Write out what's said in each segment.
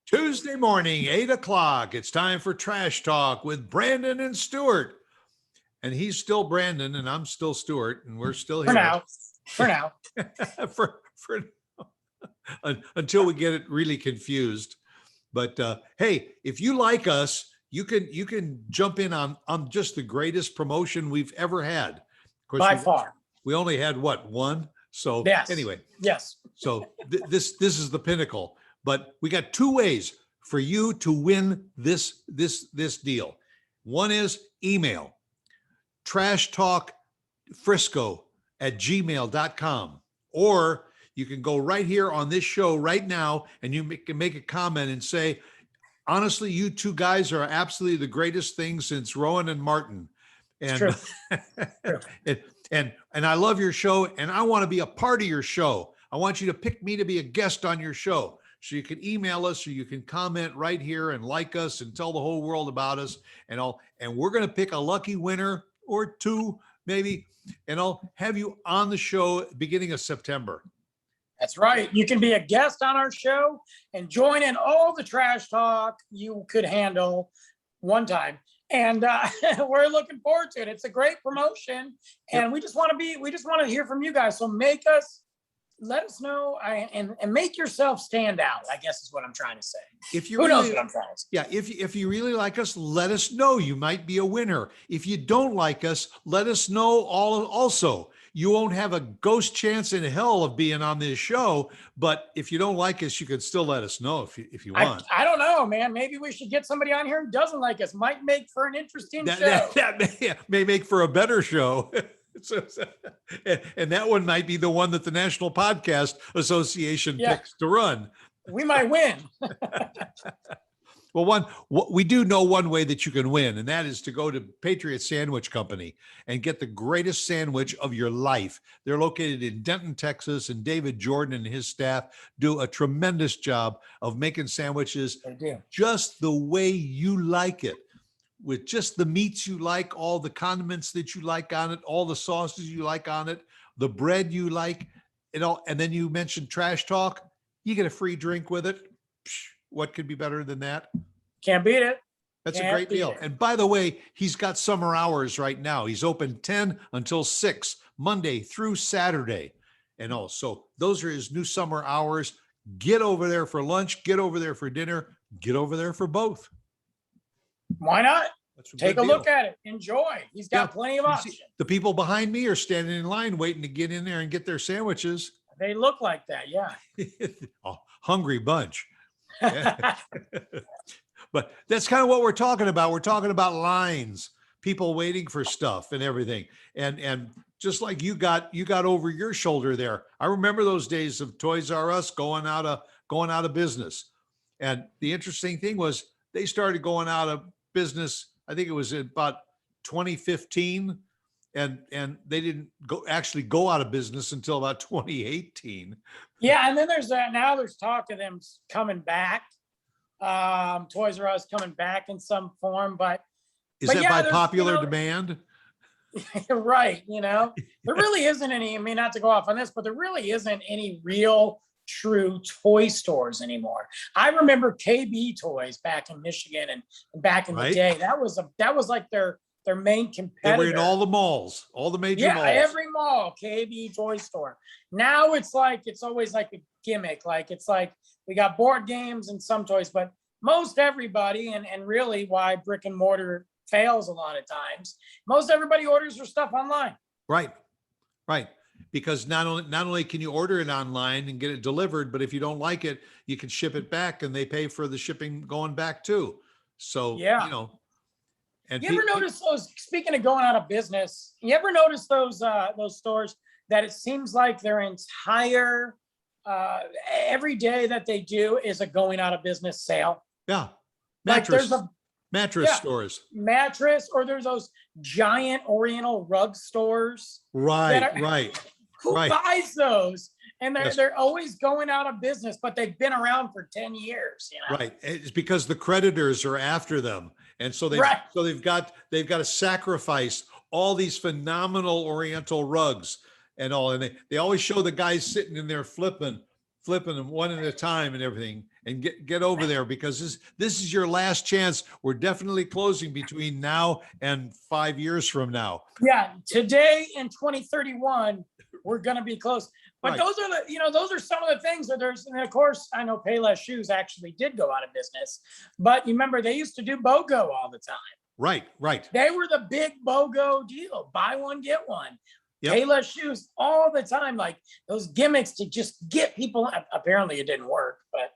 Tuesday morning, 8 o'clock. It's time for Trash Talk with Brandon and Stuart. And he's still Brandon and I'm still Stuart and we're still here. For now. for until we get it really confused. But hey, if you like us, you can jump in on just the greatest promotion we've ever had. Of course, By far. We only had one. So yes. Anyway. Yes. So this is the pinnacle. But we got two ways for you to win this deal. One is email trashtalkfrisco@gmail.com, or you can go right here on this show right now and you can make a comment and say, honestly, you two guys are absolutely the greatest thing since Rowan and Martin. And True. and I love your show and I want to be a part of your show. I want you to pick me to be a guest on your show. So you can email us or you can comment right here and like us and tell the whole world about us and all. And we're going to pick a lucky winner or two, maybe, and I'll have you on the show beginning of September. That's right. You can be a guest on our show and join in all the trash talk you could handle one time. And we're looking forward to it. It's a great promotion. And we just want to hear from you guys. So let us know and make yourself stand out, I guess is what I'm trying to say. Who knows what I'm trying to say? Yeah, if you really like us, let us know. You might be a winner. If you don't like us, let us know also. You won't have a ghost chance in hell of being on this show, but if you don't like us, you can still let us know if you want. I don't know, man. Maybe we should get somebody on here who doesn't like us. Might make for an interesting show. That may make for a better show. And that one might be the one that the National Podcast Association picks to run. We might win. Well, we do know one way that you can win, and that is to go to Patriot Sandwich Company and get the greatest sandwich of your life. They're located in Denton, Texas, and David Jordan and his staff do a tremendous job of making sandwiches just the way you like it, with just the meats you like, all the condiments that you like on it, all the sauces you like on it, the bread you like, and then you mentioned Trash Talk, you get a free drink with it. What could be better than that? Can't beat it. That's a great deal. And by the way, he's got summer hours right now. He's open 10 until 6, Monday through Saturday. And also, those are his new summer hours. Get over there for lunch, get over there for dinner, get over there for both. Why not? Take a look at it. Enjoy. He's got plenty of options. The people behind me are standing in line waiting to get in there and get their sandwiches. They look like that, yeah. Oh, hungry bunch. But that's kind of what we're talking about. We're talking about lines, people waiting for stuff and everything. And just like you got over your shoulder there. I remember those days of Toys R Us going out of business. And the interesting thing was they started going out of business. I think it was about 2015. And they didn't actually go out of business until about 2018. Yeah, and then there's talk of them coming back. Toys R Us coming back in some form, but by popular demand? Right, there really isn't any, I mean, not to go off on this, but there really isn't any real true toy stores anymore. I remember KB Toys back in Michigan and back in the day. That was like their main competitor. They were in all the malls, all the major malls. Yeah, every mall, KB Toy Store. Now it's always like a gimmick. Like it's like we got board games and some toys, but most everybody, and really why brick and mortar fails a lot of times, most everybody orders their stuff online. Right. Because not only can you order it online and get it delivered, but if you don't like it, you can ship it back and they pay for the shipping going back too. So, And you ever notice those, speaking of going out of business, you ever notice those stores that it seems like their entire, every day that they do is a going out of business sale? Yeah. Mattress Stores. Mattress, or there's those giant Oriental rug stores. Right. Who buys those? And they're always going out of business, but they've been around for 10 years. Right. It's because the creditors are after them. And so they've got to sacrifice all these phenomenal Oriental rugs and all. And they always show the guys sitting in there flipping flipping them one at a time and everything, and get over there, because this is your last chance. We're definitely closing between now and 5 years from now. Yeah, today in 2031, we're going to be close. But Right. those are those are some of the things that and of course, I know Payless Shoes actually did go out of business, but you remember they used to do BOGO all the time. Right. They were the big BOGO deal, buy one, get one. Yep. Payless Shoes all the time, like those gimmicks to just get people. Apparently it didn't work, but.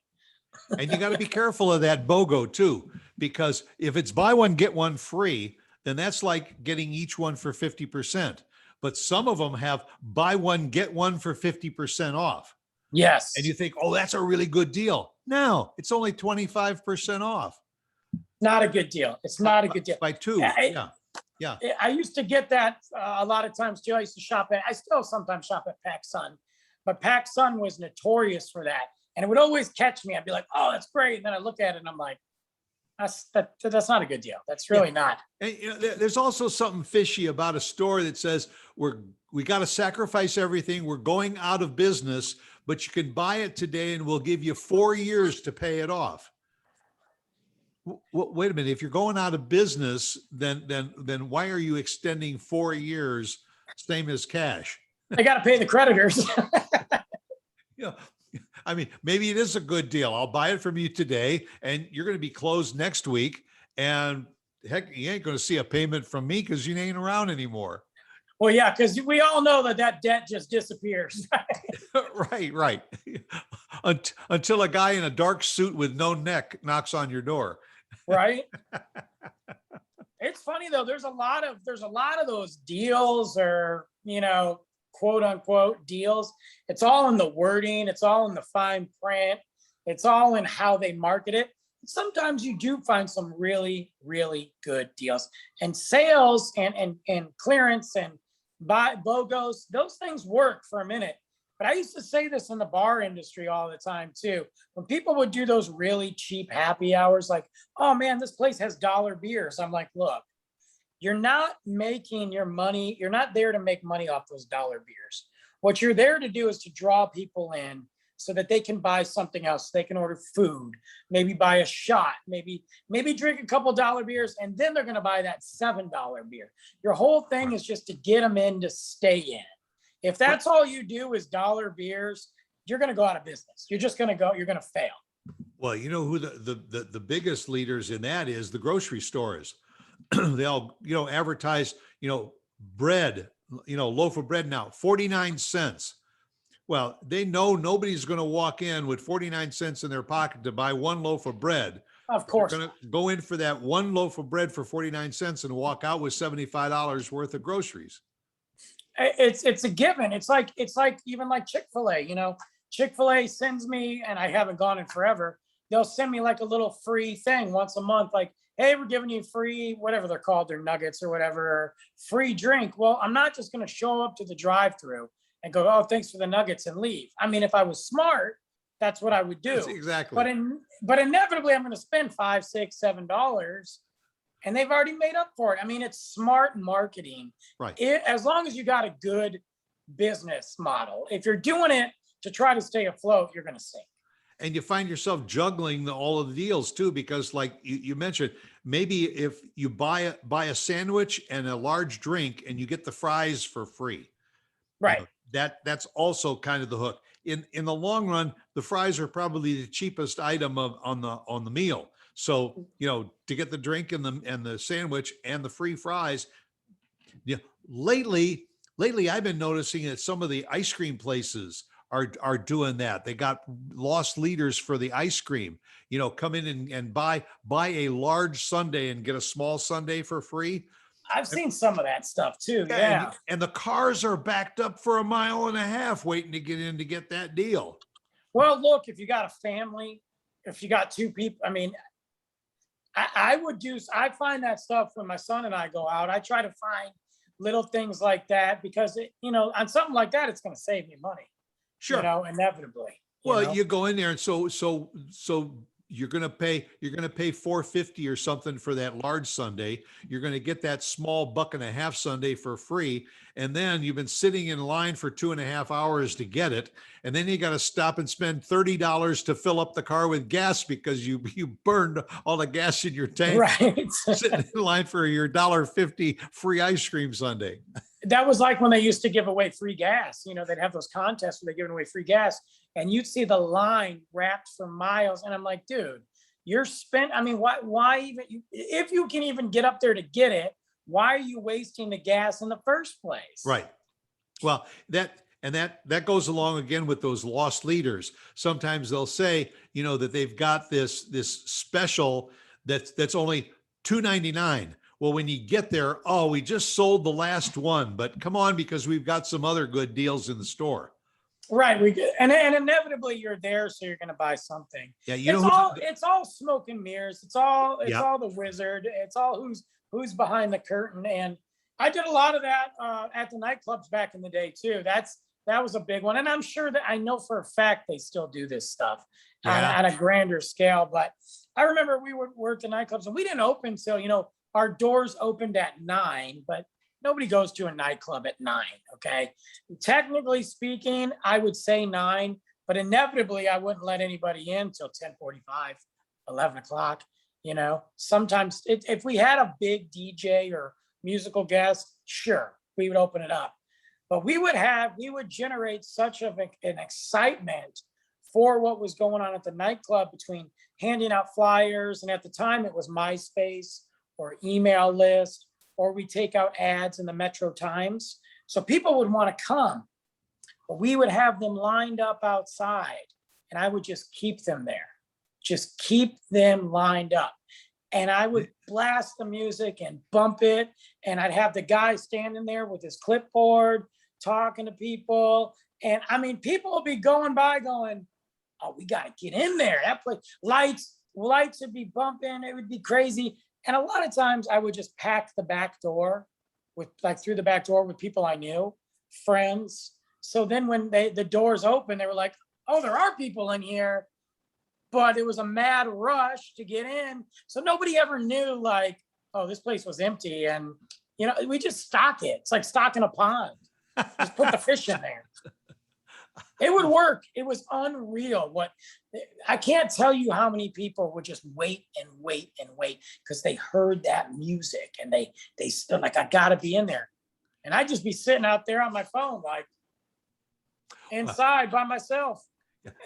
And you got to be careful of that BOGO too, because if it's buy one, get one free, then that's like getting each one for 50%. But some of them have buy one, get one for 50% off. Yes. And you think, oh, that's a really good deal. No, it's only 25% off. Not a good deal. It's not a good deal. By two. Yeah. I used to get that a lot of times too. I used to I still sometimes shop at PacSun, but PacSun was notorious for that. And it would always catch me. I'd be like, oh, that's great. And then I look at it and I'm like, that's not a good deal. That's really not. And there's also something fishy about a store that says we got to sacrifice everything. We're going out of business, but you can buy it today and we'll give you 4 years to pay it off. Wait a minute. If you're going out of business, then why are you extending 4 years, same as cash? I got to pay the creditors. Yeah. I mean, maybe it is a good deal. I'll buy it from you today and you're going to be closed next week. And heck, you ain't going to see a payment from me because you ain't around anymore. Well, yeah, because we all know that debt just disappears. Right. Until a guy in a dark suit with no neck knocks on your door. Right. It's funny though. There's a lot of those deals, or, quote unquote deals. It's all in the wording. It's all in the fine print. It's all in how they market it. Sometimes you do find some really, really good deals, and sales and clearance and buy BOGOs. Those things work for a minute. But I used to say this in the bar industry all the time too. When people would do those really cheap happy hours, like, oh man, this place has dollar beers. I'm like, look, you're not making your money. You're not there to make money off those dollar beers. What you're there to do is to draw people in so that they can buy something else. They can order food, maybe buy a shot, maybe drink a couple dollar beers, and then they're going to buy that $7 beer. Your whole thing is just to get them in to stay in. If that's all you do is dollar beers, you're going to go out of business. You're just going to go, you're going to fail. Well, you know who the biggest leaders in that is? The grocery stores. They all, advertise, bread, loaf of bread now, 49 cents. Well, they know nobody's going to walk in with 49 cents in their pocket to buy one loaf of bread. Of course. They're going to go in for that one loaf of bread for 49 cents and walk out with $75 worth of groceries. It's a given. It's like even like Chick-fil-A, Chick-fil-A sends me, and I haven't gone in forever. They'll send me like a little free thing once a month. Like, hey, we're giving you free, whatever they're called, their nuggets or whatever, or free drink. Well, I'm not just going to show up to the drive-through and go, oh, thanks for the nuggets, and leave. I mean, if I was smart, that's what I would do. That's exactly. But inevitably I'm going to spend $5, $6, $7. And they've already made up for it. I mean, it's smart marketing. Right. As long as you got a good business model. If you're doing it to try to stay afloat, you're going to sink. And you find yourself juggling all of the deals too, because like you mentioned, maybe if you buy a sandwich and a large drink and you get the fries for free. Right. That's also kind of the hook. In the long run, the fries are probably the cheapest item on the meal. So, to get the drink and the sandwich and the free fries, lately I've been noticing that some of the ice cream places are doing that. They got lost leaders for the ice cream, come in and buy a large sundae and get a small sundae for free. I've seen some of that stuff too. Yeah. And the cars are backed up for 1.5 miles waiting to get in to get that deal. Well, look, if you got a family, if you got two people, I mean, I find that stuff when my son and I go out. I try to find little things like that because, on something like that, it's going to save me money. Sure. Inevitably. Well, you go in there and so you're going to pay 450 or something for that large sundae. You're going to get that small buck-and-a-half sundae for free. And then you've been sitting in line for 2.5 hours to get it. And then you got to stop and spend $30 to fill up the car with gas because you burned all the gas in your tank. Right. Sitting in line for your $1.50 free ice cream sundae. That was like when they used to give away free gas. You know, they'd have those contests where they're giving away free gas, and you'd see the line wrapped for miles. And I'm like, dude, you're spent. I mean, why even, if you can even get up there to get it, why are you wasting the gas in the first place? Right. Well, that goes along again with those lost leaders. Sometimes they'll say, you know, that they've got this special that's only $2.99. Well, when you get there, oh, we just sold the last one, but come on, because we've got some other good deals in the store. Right. And inevitably you're there, so you're going to buy something. Yeah, it's all smoke and mirrors. It's all the wizard. It's all who's behind the curtain. And I did a lot of that at the nightclubs back in the day too. That was a big one. And I'm sure that I know for a fact they still do this stuff at a grander scale. But I remember we would work the nightclubs, and we didn't open till, you know, our doors opened at 9, but nobody goes to a nightclub at 9. Okay. Technically speaking, I would say 9, but inevitably I wouldn't let anybody in till 10:45, 11 o'clock. You know, sometimes if we had a big DJ or musical guest, sure, we would open it up. But we would generate such an excitement for what was going on at the nightclub, between handing out flyers. And at the time it was MySpace or email list, or we take out ads in the Metro Times. So people would want to come, but we would have them lined up outside, and I would just keep them there. Just keep them lined up. And I would blast the music and bump it. And I'd have the guy standing there with his clipboard, talking to people. And I mean, people would be going by going, oh, we got to get in there. That place, lights would be bumping. It would be crazy. And a lot of times I would just pack the back door through the back door with people I knew, friends. So then when the doors open, they were like, oh, there are people in here, but it was a mad rush to get in. So nobody ever knew, like, oh, this place was empty. And, you know, we just stock it. It's like stocking a pond. Just put the fish in there. It would work. It was unreal. I can't tell you how many people would just wait and wait and wait because they heard that music, and they still like, I gotta be in there. And I'd just be sitting out there on my phone, like inside by myself.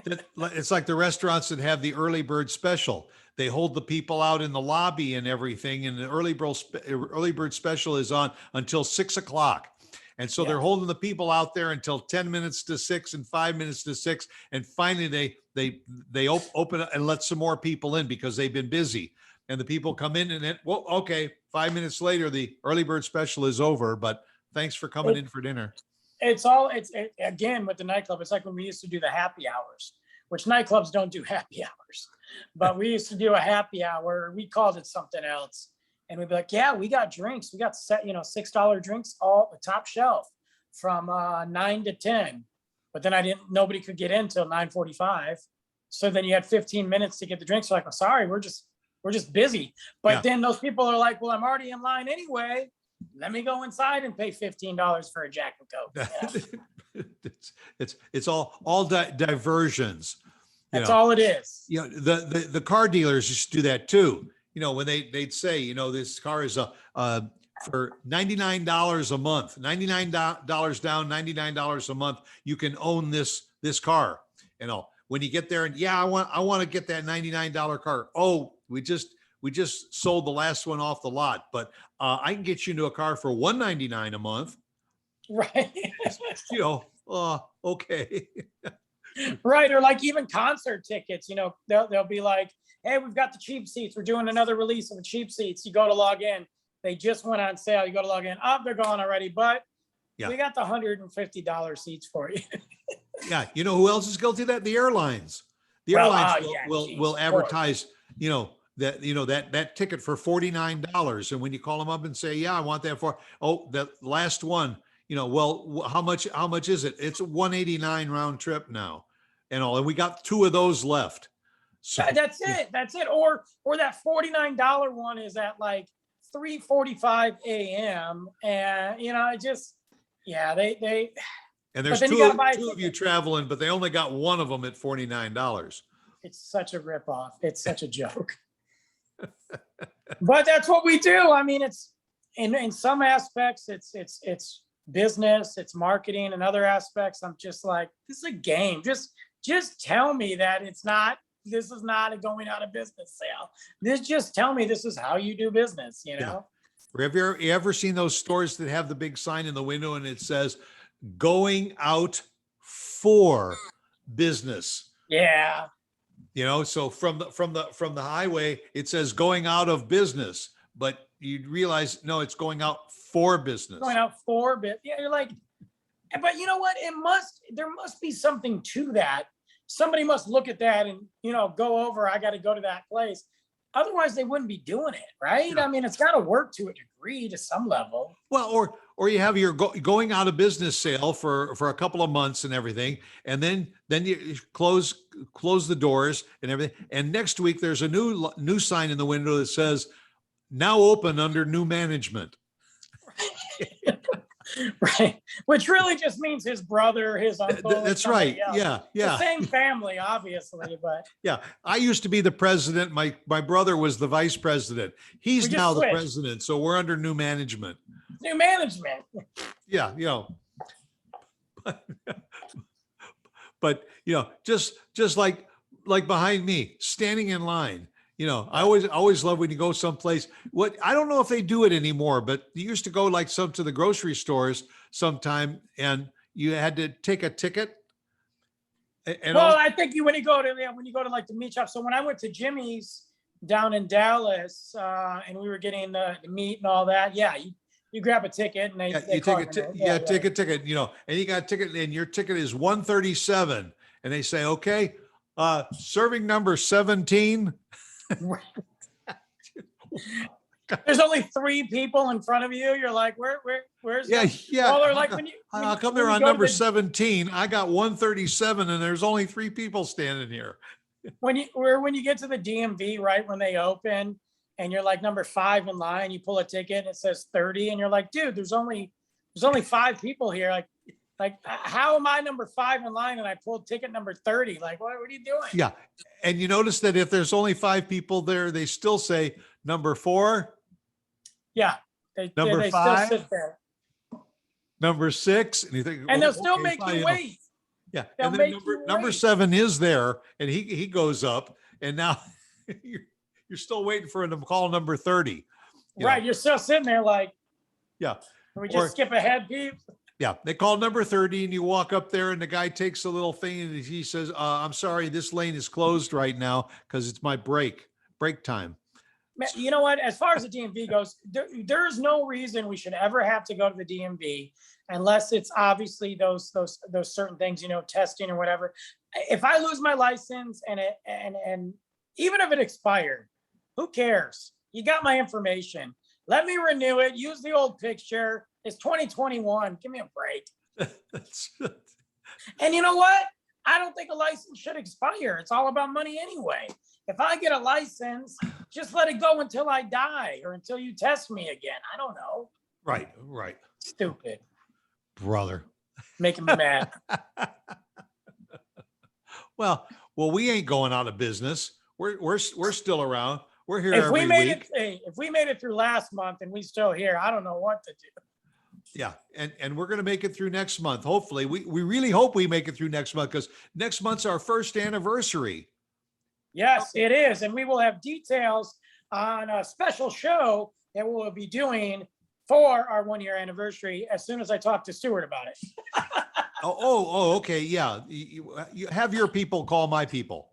It's like the restaurants that have the early bird special. They hold the people out in the lobby and everything, and the early bird special is on until 6 o'clock. And so they're holding the people out there until 10 minutes to 6 and 5 minutes to 6. And finally they open it and let some more people in because they've been busy. And the people come in, and then, well, okay, 5 minutes later, the early bird special is over, but thanks for coming in for dinner. It's again, with the nightclub, it's like when we used to do the happy hours, which nightclubs don't do happy hours, but we used to do a happy hour. We called it something else. And we'd be like, yeah, we got drinks. We got set, $6 drinks, all the top shelf from 9 to 10. But then nobody could get in till 9:45. So then you had 15 minutes to get the drinks. So like, I'm sorry, we're just busy. But then those people are like, well, I'm already in line anyway. Let me go inside and pay $15 for a Jack and Coke. Yeah. It's all diversions. That's all it is. You know, the car dealers used to do that too. You know, when they'd say, this car is for $99 a month, $99 down, $99 a month, you can own this car. When you get there and I want to get that $99 car. Oh, we just sold the last one off the lot, but I can get you into a car for $199 a month. Right. Okay. Right. Or like even concert tickets, they'll be like, hey, we've got the cheap seats. We're doing another release of the cheap seats. You go to log in. They just went on sale. You go to log in. Oh, they're gone already. But we got the $150 seats for you. Yeah. You know who else is guilty of that? The airlines. The airlines will advertise, that ticket for $49. And when you call them up and say, I want that for, the last one, well, how much is it? It's $189 round trip now. And we got 2 of those left. So That's it. That's it. Or that $49 one is at like 3:45 a.m. And it just, yeah, they. and there's But then you got to buy a two of you ticket. traveling, but they only got one of them at $49. It's such a ripoff. It's such a joke. But that's what we do. I mean, it's in some aspects, it's business, it's marketing, and other aspects, I'm just like, this is a game. Just tell me that this is not a going out of business sale. Just tell me this is how you do business, Yeah. Have you ever seen those stores that have the big sign in the window and it says going out for business? Yeah. So from the highway, it says going out of business, but you realize, no, it's going out for business. Going out for a bit. Yeah, you're like, but you know what? There must be something to that. Somebody must look at that and, go over, I got to go to that place. Otherwise they wouldn't be doing it, right? Yeah. I mean, it's got to work to a degree, to some level. Well, or you have your going out of business sale for a couple of months and everything, and then you close the doors and everything. And next week there's a new sign in the window that says now open under new management. Right. Which really just means his brother, his uncle. That's right. Else. Yeah. The same family, obviously, but Yeah. I used to be the president. My brother was the vice president. He's now the president. So we're under new management. New management. Yeah. But just like behind me, standing in line. I always love when you go someplace. I don't know if they do it anymore, but you used to go like to the grocery stores sometime, and you had to take a ticket. I think when you go to like the meat shop. So when I went to Jimmy's down in Dallas, and we were getting the meat and all that, yeah, you grab a ticket and they take a ticket, and you got a ticket, and your ticket is 137, and they say, okay, serving number 17. There's only 3 people in front of you. You're like, where's yeah. Well, or like how come they're on number 17? I got 137 and there's only 3 people standing here. When you get to the DMV, right when they open, and you're like number 5 in line, you pull a ticket and it says 30, and you're like, dude, there's only 5 people here. Like, how am I number 5 in line and I pulled ticket number 30? Like, what are you doing? Yeah. And you notice that if there's only 5 people there, they still say number 4. Yeah. Number 5. Still sit there. Number 6. And you think, and they'll still make you wait. Yeah. And then number 7 is there, and he goes up, and now you're still waiting for him to call number 30. Right. You're still sitting there like, yeah. Can we just skip ahead, Pete? Yeah, they call number 30, and you walk up there, and the guy takes a little thing, and he says, I'm sorry, this lane is closed right now because it's my break time. You know what? As far as the DMV goes, there's no reason we should ever have to go to the DMV unless it's obviously those certain things, testing or whatever. If I lose my license and even if it expired, who cares? You got my information. Let me renew it. Use the old picture. It's 2021. Give me a break. And you know what? I don't think a license should expire. It's all about money anyway. If I get a license, just let it go until I die or until you test me again. I don't know. Right. Stupid. Brother. Making me mad. Well, we ain't going out of business. We're still around. We're here every week. If we made it through last month and we still here, I don't know what to do. Yeah. And we're going to make it through next month. Hopefully we really hope we make it through next month, because next month's our first anniversary. Yes, it is. And we will have details on a special show that we'll be doing for our 1-year anniversary as soon as I talk to Stuart about it. Okay. Yeah. You have your people call my people.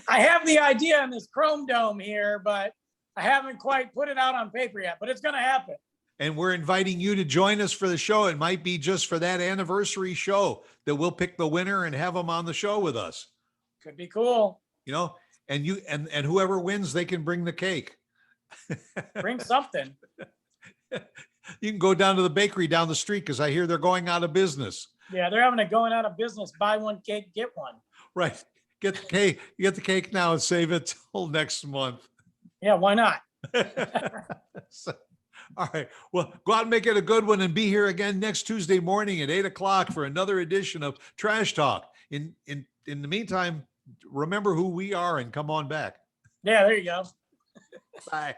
I have the idea in this Chrome Dome here, but I haven't quite put it out on paper yet, but it's going to happen. And we're inviting you to join us for the show. It might be just for that anniversary show that we'll pick the winner and have them on the show with us. Could be cool. And whoever wins, they can bring the cake. Bring something. You can go down to the bakery down the street, because I hear they're going out of business. Yeah, they're having a going out of business, buy one cake, get one. Right. get the cake. You get the cake now and save it till next month. Yeah, why not? So, all right. Well, go out and make it a good one, and be here again next Tuesday morning at 8 o'clock for another edition of Trash Talk. In the meantime, remember who we are and come on back. Yeah, there you go. Bye.